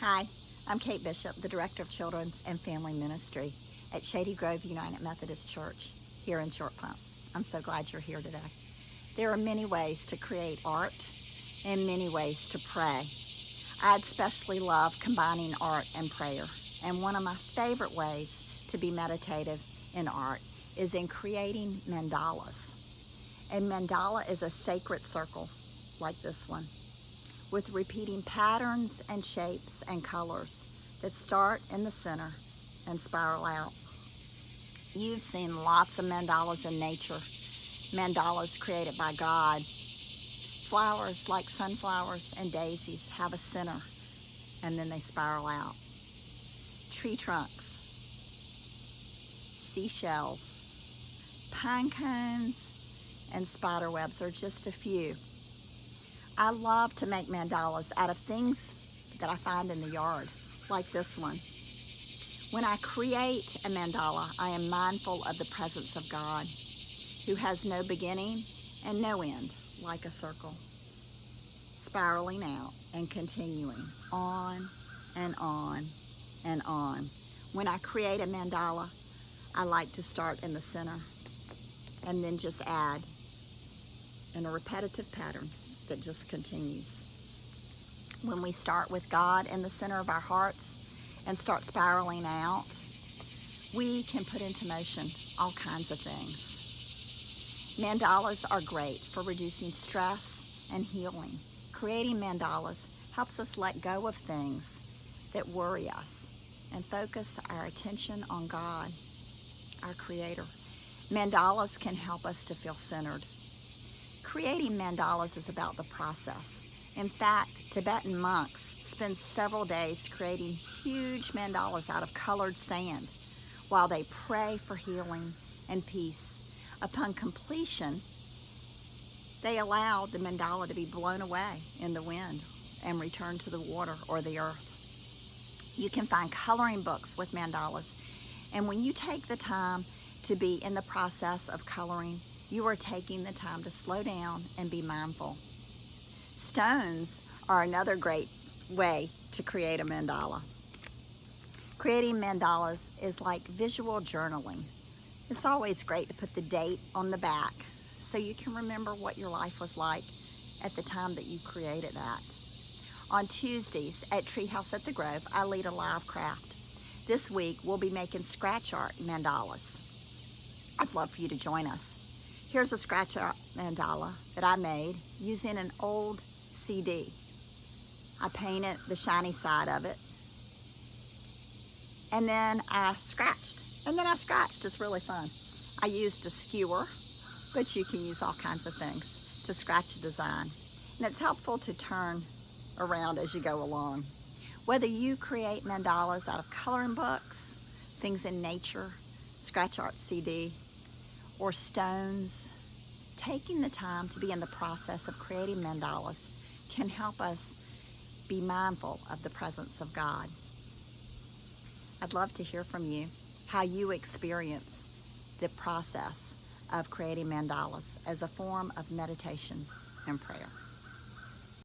Hi, I'm Kate Bishop, the Director of Children's and Family Ministry at Shady Grove United Methodist Church here in Short Pump. I'm so glad you're here today. There are many ways to create art and many ways to pray. I especially love combining art and prayer, and one of my favorite ways to be meditative in art is in creating mandalas. A mandala is a sacred circle like this one, with repeating patterns and shapes and colors that start in the center and spiral out. You've seen lots of mandalas in nature, mandalas created by God. Flowers like sunflowers and daisies have a center and then they spiral out. Tree trunks, seashells, pine cones, and spider webs are just a few. I love to make mandalas out of things that I find in the yard, like this one. When I create a mandala, I am mindful of the presence of God, who has no beginning and no end, like a circle, spiraling out and continuing on and on and on. When I create a mandala, I like to start in the center and then just add in a repetitive pattern that just continues. When we start with God in the center of our hearts and start spiraling out, we can put into motion all kinds of things. Mandalas are great for reducing stress and healing. Creating mandalas helps us let go of things that worry us and focus our attention on God, our Creator. Mandalas can help us to feel centered. Creating mandalas is about the process. In fact, Tibetan monks spend several days creating huge mandalas out of colored sand while they pray for healing and peace. Upon completion, they allow the mandala to be blown away in the wind and return to the water or the earth. You can find coloring books with mandalas, and when you take the time to be in the process of coloring, you are taking the time to slow down and be mindful. Stones are another great way to create a mandala. Creating mandalas is like visual journaling. It's always great to put the date on the back so you can remember what your life was like at the time that you created that. On Tuesdays at Treehouse at the Grove, I lead a live craft. This week, we'll be making scratch art mandalas. I'd love for you to join us. Here's a scratch art mandala that I made using an old CD. I painted the shiny side of it, and then I scratched. It's really fun. I used a skewer, but you can use all kinds of things to scratch a design. And it's helpful to turn around as you go along. Whether you create mandalas out of coloring books, things in nature, scratch art CD, or stones, taking the time to be in the process of creating mandalas can help us be mindful of the presence of God. I'd love to hear from you how you experience the process of creating mandalas as a form of meditation and prayer.